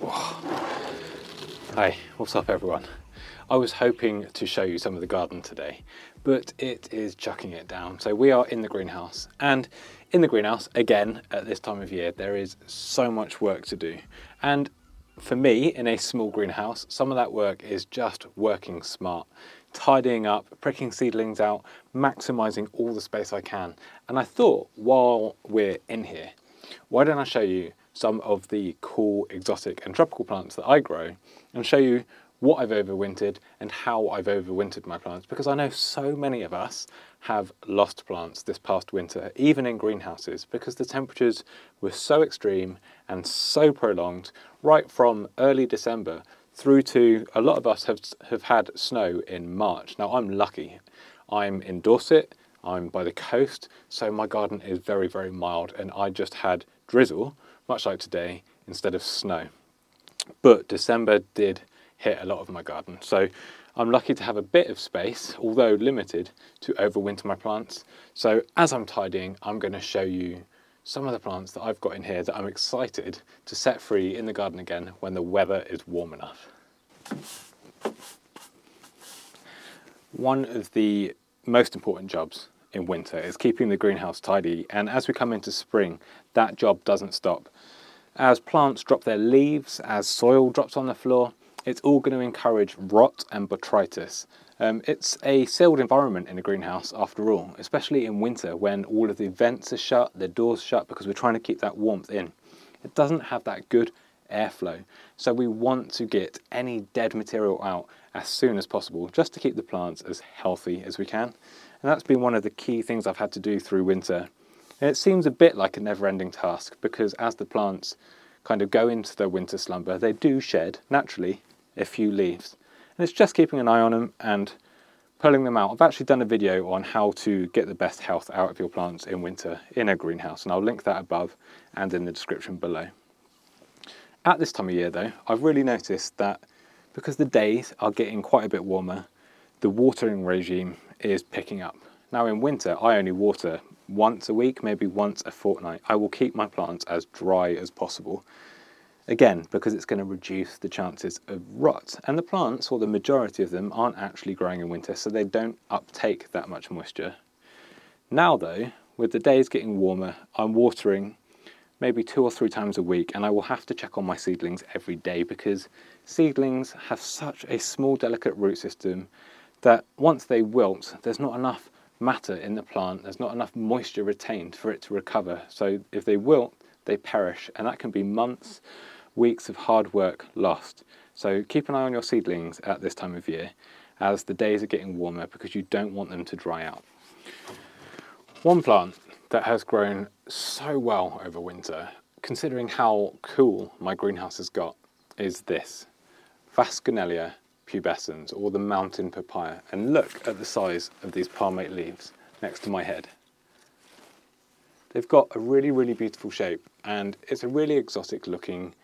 Hi, what's up everyone? I was hoping to show you some of the garden today, but it is chucking it down. So we are in the greenhouse, and in the greenhouse, again, at this time of year, there is so much work to do. And for me, in a small greenhouse, some of that work is just working smart, tidying up, pricking seedlings out, maximizing all the space I can. And I thought, while we're in here, why don't I show you some of the cool exotic and tropical plants that I grow and show you what I've overwintered and how I've overwintered my plants, because I know so many of us have lost plants this past winter, even in greenhouses, because the temperatures were so extreme and so prolonged, right from early December through to a lot of us have had snow in March. Now I'm lucky, I'm in Dorset, I'm by the coast, so my garden is very, very mild, and I just had drizzle, much like today, instead of snow. But December did hit a lot of my garden, so I'm lucky to have a bit of space, although limited, to overwinter my plants. So as I'm tidying, I'm going to show you some of the plants that I've got in here that I'm excited to set free in the garden again when the weather is warm enough. One of the most important jobs in winter is keeping the greenhouse tidy, and as we come into spring, that job doesn't stop. As plants drop their leaves, as soil drops on the floor, it's all going to encourage rot and botrytis. It's a sealed environment in a greenhouse after all, especially in winter when all of the vents are shut, the doors shut, because we're trying to keep that warmth in. It doesn't have that good airflow, so we want to get any dead material out as soon as possible, just to keep the plants as healthy as we can. And that's been one of the key things I've had to do through winter. And it seems a bit like a never-ending task, because as the plants kind of go into their winter slumber, they do shed, naturally, a few leaves. And it's just keeping an eye on them and pulling them out. I've actually done a video on how to get the best health out of your plants in winter in a greenhouse, and I'll link that above and in the description below. At this time of year though, I've really noticed that because the days are getting quite a bit warmer, the watering regime is picking up. Now in winter, I only water once a week, maybe once a fortnight. I will keep my plants as dry as possible. Again, because it's going to reduce the chances of rot. And the plants, or the majority of them, aren't actually growing in winter, so they don't uptake that much moisture. Now though, with the days getting warmer, I'm watering maybe 2 or 3 times a week, and I will have to check on my seedlings every day, because seedlings have such a small, delicate root system that once they wilt, there's not enough matter in the plant, there's not enough moisture retained for it to recover. So if they wilt, they perish, and that can be months, weeks of hard work lost. So keep an eye on your seedlings at this time of year as the days are getting warmer, because you don't want them to dry out. One plant that has grown so well over winter, considering how cool my greenhouse has got, is this Begonia pubescens, or the mountain papaya. And look at the size of these palmate leaves next to my head. They've got a really, really beautiful shape, and it's a really exotic looking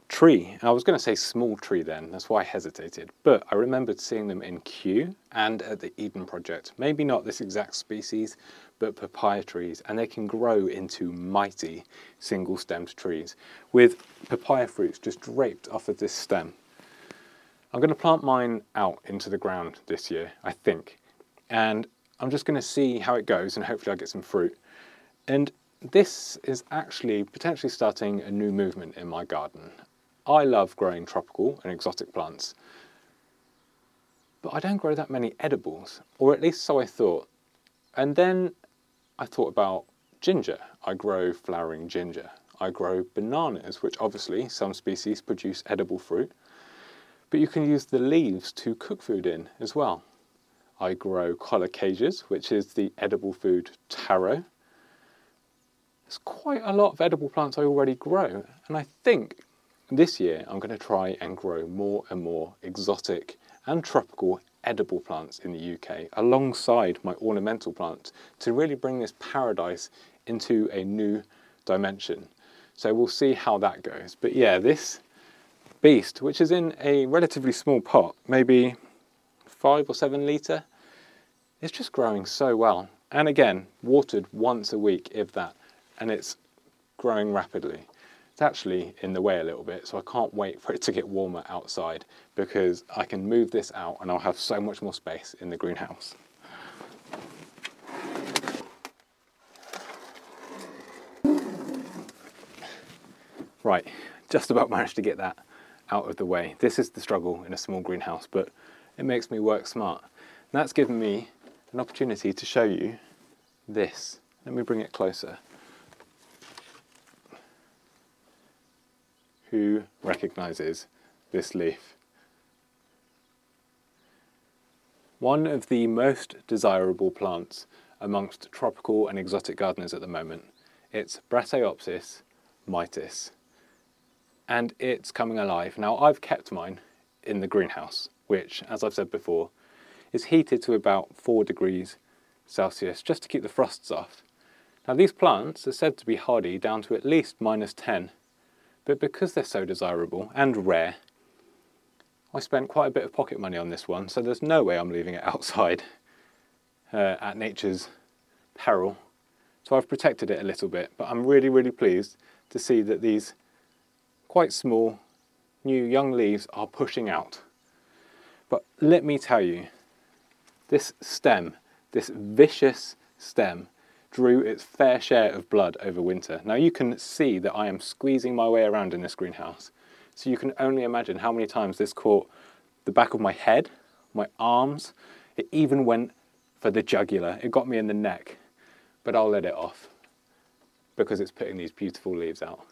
tree. And I was going to say small tree then, that's why I hesitated, but I remembered seeing them in Kew and at the Eden Project. Maybe not this exact species, but papaya trees, and they can grow into mighty single-stemmed trees with papaya fruits just draped off of this stem. I'm going to plant mine out into the ground this year, I think, and I'm just going to see how it goes, and hopefully I get some fruit. And this is actually potentially starting a new movement in my garden. I love growing tropical and exotic plants, but I don't grow that many edibles, or at least so I thought. And then I thought about ginger. I grow flowering ginger. I grow bananas, which obviously some species produce edible fruit, but you can use the leaves to cook food in as well. I grow colocages, which is the edible food taro. There's quite a lot of edible plants I already grow, and I think this year I'm going to try and grow more and more exotic and tropical edible plants in the UK alongside my ornamental plants to really bring this paradise into a new dimension. So we'll see how that goes. But yeah, this beast, which is in a relatively small pot, maybe 5 or 7 litre, it's just growing so well. And again, watered once a week, if that, and it's growing rapidly. It's actually in the way a little bit, so I can't wait for it to get warmer outside because I can move this out and I'll have so much more space in the greenhouse. Right, just about managed to get that out of the way. This is the struggle in a small greenhouse, but it makes me work smart. And that's given me an opportunity to show you this. Let me bring it closer. Who recognises this leaf? One of the most desirable plants amongst tropical and exotic gardeners at the moment. It's Brassaiopsis mitis. And it's coming alive. Now, I've kept mine in the greenhouse, which, as I've said before, is heated to about 4 degrees Celsius, just to keep the frosts off. Now, these plants are said to be hardy down to at least -10, but because they're so desirable and rare, I spent quite a bit of pocket money on this one, so there's no way I'm leaving it outside at nature's peril. So I've protected it a little bit, but I'm really, really pleased to see that these quite small, new young leaves are pushing out. But let me tell you, this stem, this vicious stem, drew its fair share of blood over winter. Now you can see that I am squeezing my way around in this greenhouse, so you can only imagine how many times this caught the back of my head, my arms. It even went for the jugular. It got me in the neck, but I'll let it off because it's putting these beautiful leaves out.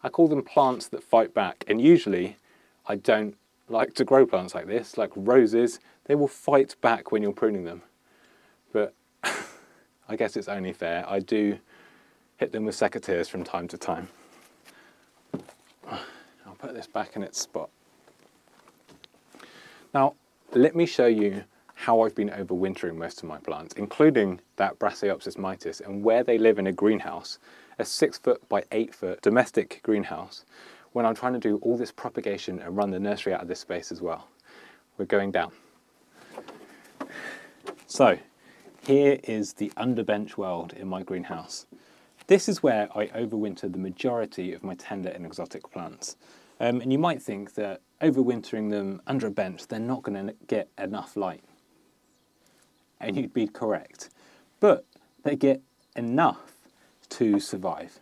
I call them plants that fight back, and usually I don't like to grow plants like this, like roses. They will fight back when you're pruning them, but I guess it's only fair. I do hit them with secateurs from time to time. I'll put this back in its spot. Now, let me show you how I've been overwintering most of my plants, including that Brassiopsis mitis, and where they live in a greenhouse, a 6-foot by 8-foot domestic greenhouse, when I'm trying to do all this propagation and run the nursery out of this space as well. We're going down. So, here is the underbench world in my greenhouse. This is where I overwinter the majority of my tender and exotic plants. And you might think that overwintering them under a bench, they're not going to get enough light. And you'd be correct. But they get enough to survive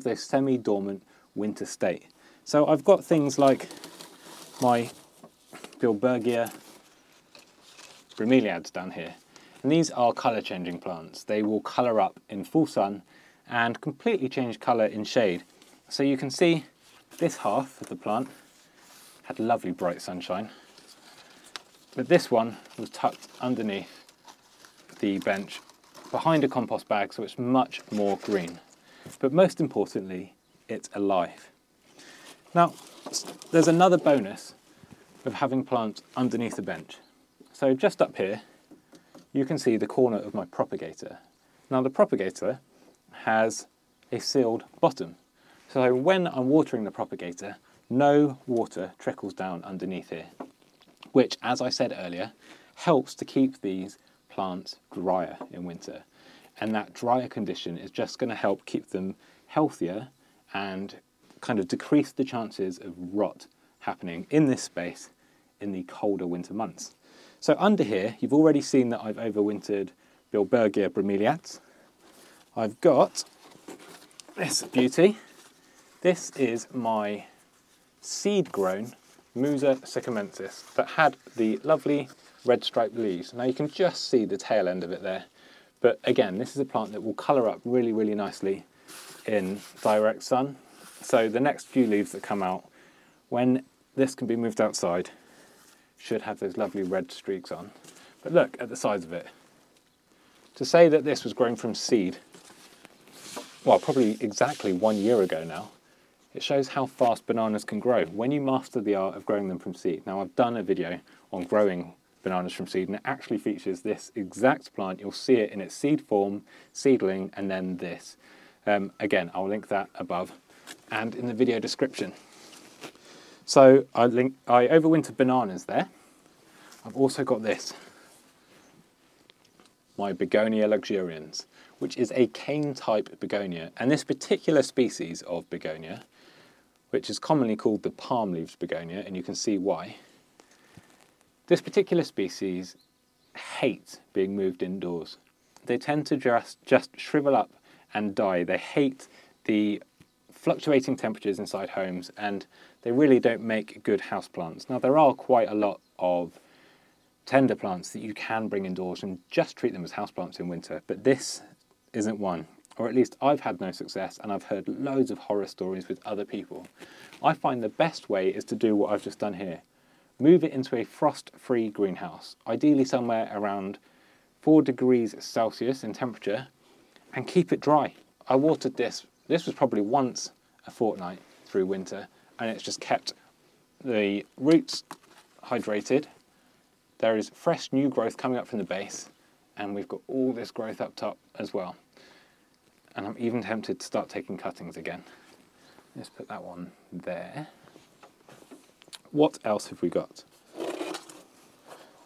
their semi-dormant winter state. So I've got things like my Begonia bromeliads down here. And these are colour changing plants. They will colour up in full sun and completely change colour in shade. So you can see this half of the plant had lovely bright sunshine, but this one was tucked underneath the bench behind a compost bag, so it's much more green. But most importantly, it's alive. Now, there's another bonus of having plants underneath the bench. So just up here, you can see the corner of my propagator. Now the propagator has a sealed bottom. So when I'm watering the propagator, no water trickles down underneath here, which, as I said earlier, helps to keep these plants drier in winter. And that drier condition is just going to help keep them healthier and kind of decrease the chances of rot happening in this space in the colder winter months. So under here, you've already seen that I've overwintered Begonia bromeliads. I've got this beauty. This is my seed-grown Musa sycamensis that had the lovely red striped leaves. Now you can just see the tail end of it there. But again, this is a plant that will colour up really, really nicely in direct sun. So the next few leaves that come out, when this can be moved outside, should have those lovely red streaks on. But look at the size of it. To say that this was grown from seed, well, probably exactly 1 year ago now, it shows how fast bananas can grow when you master the art of growing them from seed. Now, I've done a video on growing bananas from seed, and it actually features this exact plant. You'll see it in its seed form, seedling, and then this. Again, I'll link that above and in the video description. So I overwintered bananas there. I've also got this, my Begonia luxurians, which is a cane type begonia. And this particular species of begonia which is commonly called the palm leaves begonia, and you can see why. This particular species hate being moved indoors. They tend to just shrivel up and die. They hate the fluctuating temperatures inside homes, and they really don't make good houseplants. Now, there are quite a lot of tender plants that you can bring indoors and just treat them as houseplants in winter, but this isn't one. Or at least I've had no success, and I've heard loads of horror stories with other people. I find the best way is to do what I've just done here. Move it into a frost-free greenhouse, ideally somewhere around 4 degrees Celsius in temperature, and keep it dry. I watered this. This was probably once a fortnight through winter, and it's just kept the roots hydrated. There is fresh new growth coming up from the base, and we've got all this growth up top as well. And I'm even tempted to start taking cuttings again. Let's put that one there. What else have we got?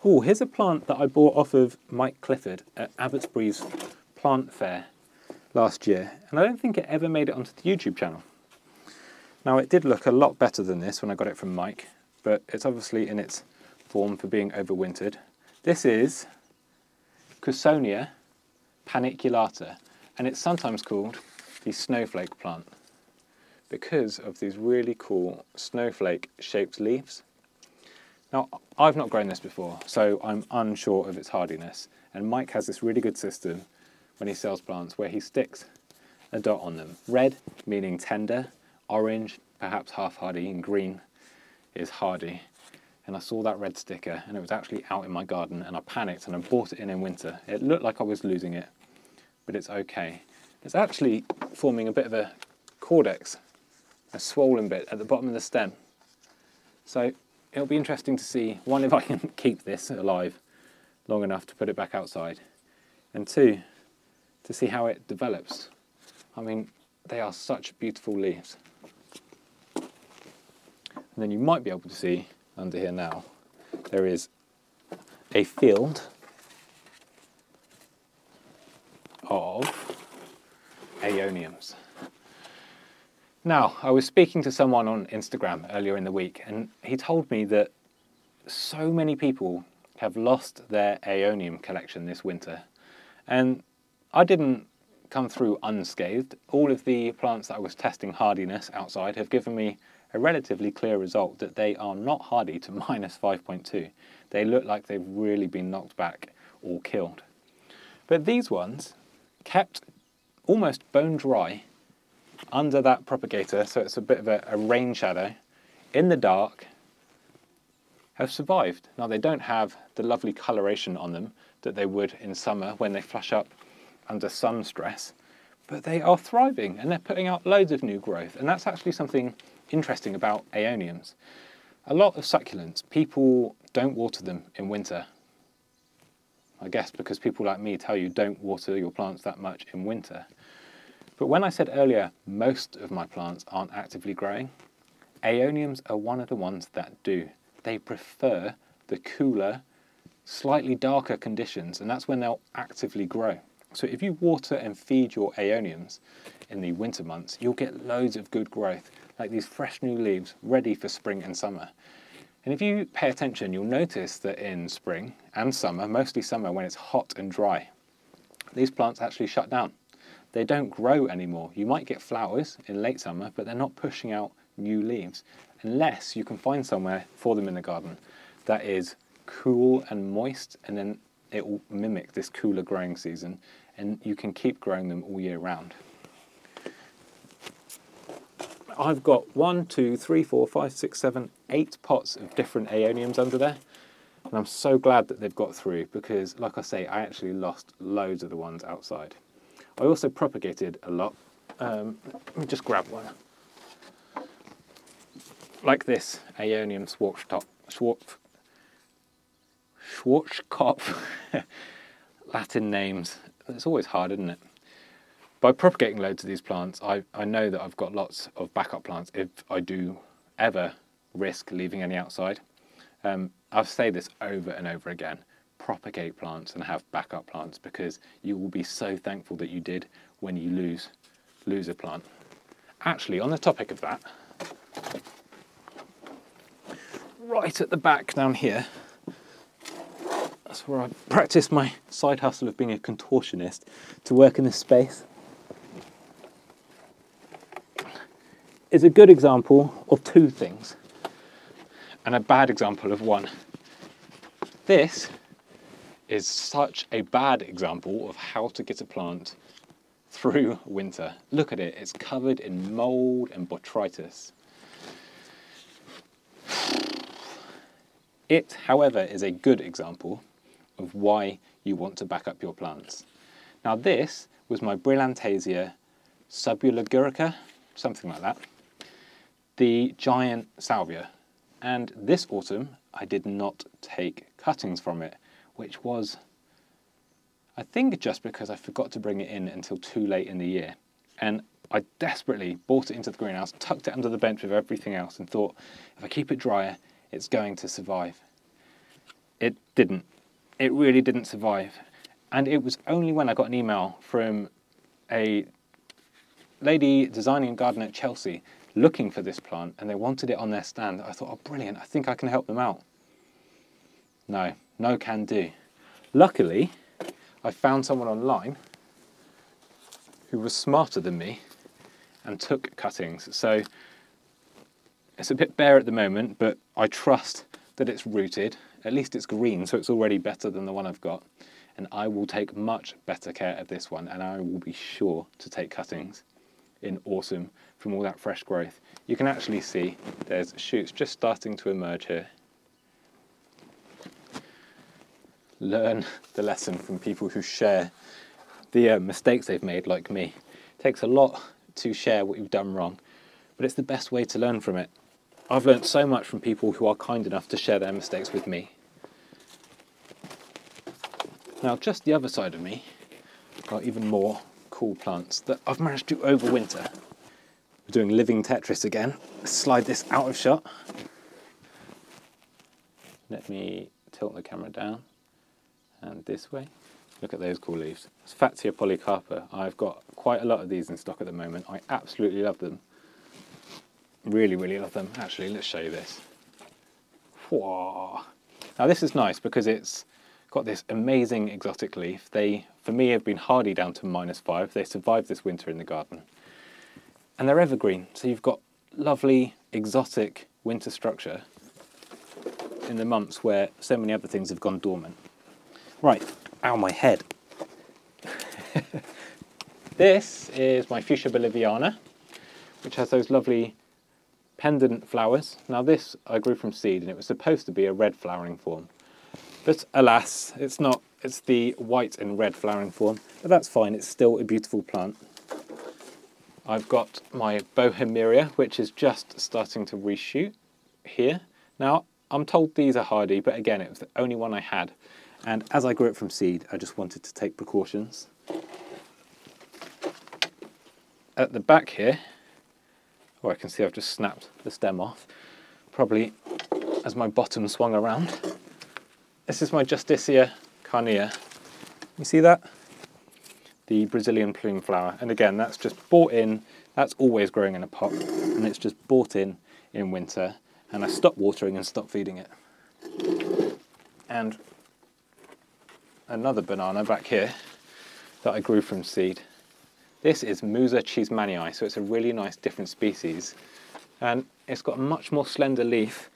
Oh, here's a plant that I bought off of Mike Clifford at Abbotsbury's plant fair last year, and I don't think it ever made it onto the YouTube channel. Now, it did look a lot better than this when I got it from Mike, but it's obviously in its form for being overwintered. This is Coussonia paniculata, and it's sometimes called the snowflake plant because of these really cool snowflake-shaped leaves. Now, I've not grown this before, so I'm unsure of its hardiness, and Mike has this really good system when he sells plants where he sticks a dot on them. Red meaning tender, orange perhaps half hardy, and green is hardy. And I saw that red sticker, and it was actually out in my garden, and I panicked and I bought it in winter. It looked like I was losing it, but it's okay. It's actually forming a bit of a cordex, a swollen bit at the bottom of the stem. So it'll be interesting to see, one, if I can keep this alive long enough to put it back outside, and two, to see how it develops. I mean, they are such beautiful leaves. And then you might be able to see under here now, there is a field of aeoniums. Now, I was speaking to someone on Instagram earlier in the week, and he told me that so many people have lost their aeonium collection this winter. And I didn't come through unscathed. All of the plants that I was testing hardiness outside have given me a relatively clear result that they are not hardy to -5.2. They look like they've really been knocked back or killed. But these ones, kept almost bone dry under that propagator, so it's a bit of a rain shadow, in the dark, have survived. Now, they don't have the lovely coloration on them that they would in summer when they flush up under sun stress, but they are thriving and they're putting out loads of new growth. And that's actually something interesting about aeoniums. A lot of succulents, people don't water them in winter. I guess because people like me tell you don't water your plants that much in winter. But when I said earlier, most of my plants aren't actively growing, aeoniums are one of the ones that do. They prefer the cooler, slightly darker conditions, and that's when they'll actively grow. So if you water and feed your aeoniums in the winter months, you'll get loads of good growth, like these fresh new leaves ready for spring and summer. And if you pay attention, you'll notice that in spring and summer, mostly summer when it's hot and dry, these plants actually shut down. They don't grow anymore. You might get flowers in late summer, but they're not pushing out new leaves unless you can find somewhere for them in the garden that is cool and moist, and then it will mimic this cooler growing season, and you can keep growing them all year round. I've got 1, 2, 3, 4, 5, 6, 7, 8 pots of different aeoniums under there, and I'm so glad that they've got through because, like I say, I actually lost loads of the ones outside. I also propagated a lot. Let me just grab one. Like this aeonium Schwarzkopf. Latin names. It's always hard, isn't it? By propagating loads of these plants, I know that I've got lots of backup plants if I do ever risk leaving any outside. I'll say this over and over again. Propagate plants and have backup plants because you will be so thankful that you did when you lose a plant. Actually, on the topic of that, right at the back down here. That's where I practice my side hustle of being a contortionist to work in this space. Is a good example of two things and a bad example of one. This is such a bad example of how to get a plant through winter. Look at it, it's covered in mold and botrytis. It, however, is a good example of why you want to back up your plants. Now this was my Brillantasia subulagurica, something like that, the giant salvia. And this autumn I did not take cuttings from it, which was, I think, just because I forgot to bring it in until too late in the year. And I desperately brought it into the greenhouse, tucked it under the bench with everything else and thought, if I keep it drier, it's going to survive. It didn't. It really didn't survive. And it was only when I got an email from a lady designing a garden at Chelsea looking for this plant and they wanted it on their stand. I thought, oh brilliant, I think I can help them out. No, no can do. Luckily, I found someone online who was smarter than me and took cuttings. So it's a bit bare at the moment, but I trust that it's rooted. At least it's green, so it's already better than the one I've got. And I will take much better care of this one, and I will be sure to take cuttings in autumn from all that fresh growth. You can actually see there's shoots just starting to emerge here. Learn the lesson from people who share the mistakes they've made, like me. It takes a lot to share what you've done wrong, but it's the best way to learn from it. I've learned so much from people who are kind enough to share their mistakes with me. Now, just the other side of me, I've got even more cool plants that I've managed to overwinter. We're doing living Tetris again. Let's slide this out of shot. Let me tilt the camera down and this way. Look at those cool leaves. It's Fatsia polycarpa. I've got quite a lot of these in stock at the moment. I absolutely love them. Really, really love them. Actually, let's show you this. Whoa. Now this is nice because it's got this amazing exotic leaf. They, for me, have been hardy down to -5. They survived this winter in the garden. And they're evergreen, so you've got lovely, exotic winter structure in the months where so many other things have gone dormant. Right, ow, my head. This is my Fuchsia boliviana, which has those lovely pendant flowers. Now this I grew from seed and it was supposed to be a red flowering form. But alas, it's not. It's the white and red flowering form. But that's fine, it's still a beautiful plant. I've got my Bohemeria, which is just starting to reshoot here. Now, I'm told these are hardy, but again, it was the only one I had. And as I grew it from seed, I just wanted to take precautions. At the back here, I can see I've just snapped the stem off, probably as my bottom swung around. This is my Justicia carnea. You see that? The Brazilian plume flower. And again, that's just bought in, that's always growing in a pot, and it's just bought in winter. And I stopped watering and stopped feeding it. And another banana back here that I grew from seed. This is Musa cheesemanii, so it's a really nice different species. And it's got a much more slender leaf,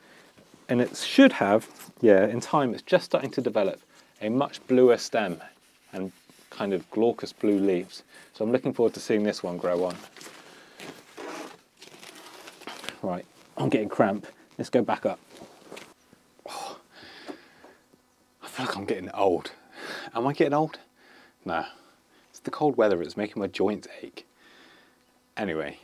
and it should have, yeah, in time, it's just starting to develop a much bluer stem and kind of glaucous blue leaves. So I'm looking forward to seeing this one grow on. Right, I'm getting cramp. Let's go back up. Oh, I feel like I'm getting old. Am I getting old? No. It's the cold weather, it's making my joints ache. Anyway,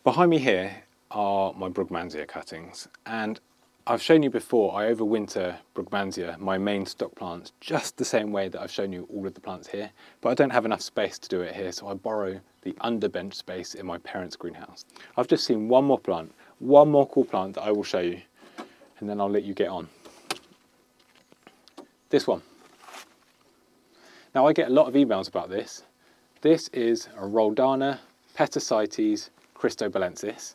behind me here are my brugmansia cuttings, and I've shown you before I overwinter brugmansia, my main stock plants, just the same way that I've shown you all of the plants here, but I don't have enough space to do it here, so I borrow the underbench space in my parents' greenhouse. I've just seen one more plant, one more cool plant that I will show you, and then I'll let you get on. This one. Now I get a lot of emails about this. This is a Roldana Petasites Christobalensis.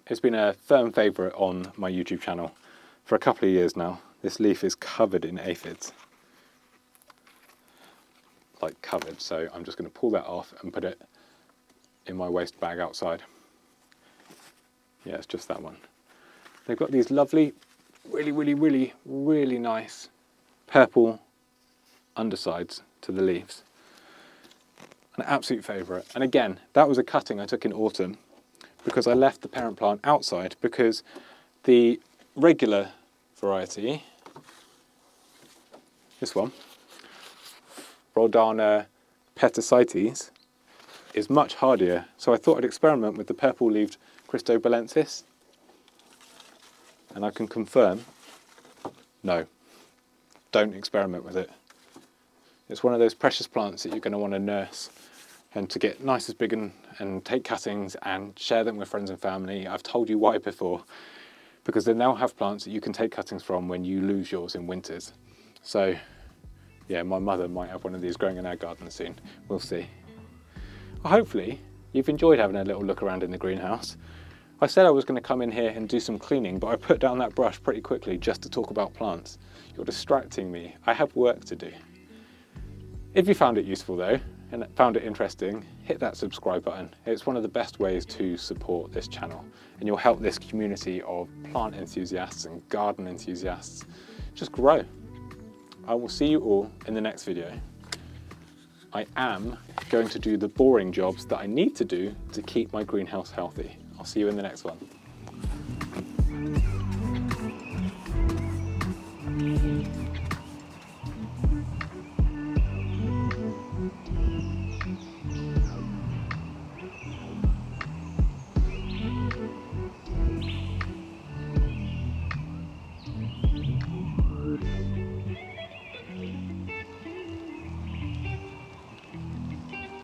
It's been a firm favourite on my YouTube channel for a couple of years now. This leaf is covered in aphids. Like covered, so I'm just going to pull that off and put it in my waste bag outside. Yeah, it's just that one. They've got these lovely, really nice purple undersides to the leaves. An absolute favourite. And again, that was a cutting I took in autumn because I left the parent plant outside because the regular variety, this one, Roldana parasites, is much hardier. So I thought I'd experiment with the purple-leaved Cristobalensis. And I can confirm, no, don't experiment with it. It's one of those precious plants that you're going to want to nurse and to get nice as big and take cuttings and share them with friends and family. I've told you why before, because they now have plants that you can take cuttings from when you lose yours in winters. So yeah, my mother might have one of these growing in our garden soon. We'll see. Well, hopefully you've enjoyed having a little look around in the greenhouse. I said I was going to come in here and do some cleaning, but I put down that brush pretty quickly just to talk about plants. You're distracting me. I have work to do. If you found it useful though, and found it interesting, hit that subscribe button. It's one of the best ways to support this channel, and you'll help this community of plant enthusiasts and garden enthusiasts just grow. I will see you all in the next video. I am going to do the boring jobs that I need to do to keep my greenhouse healthy. I'll see you in the next one.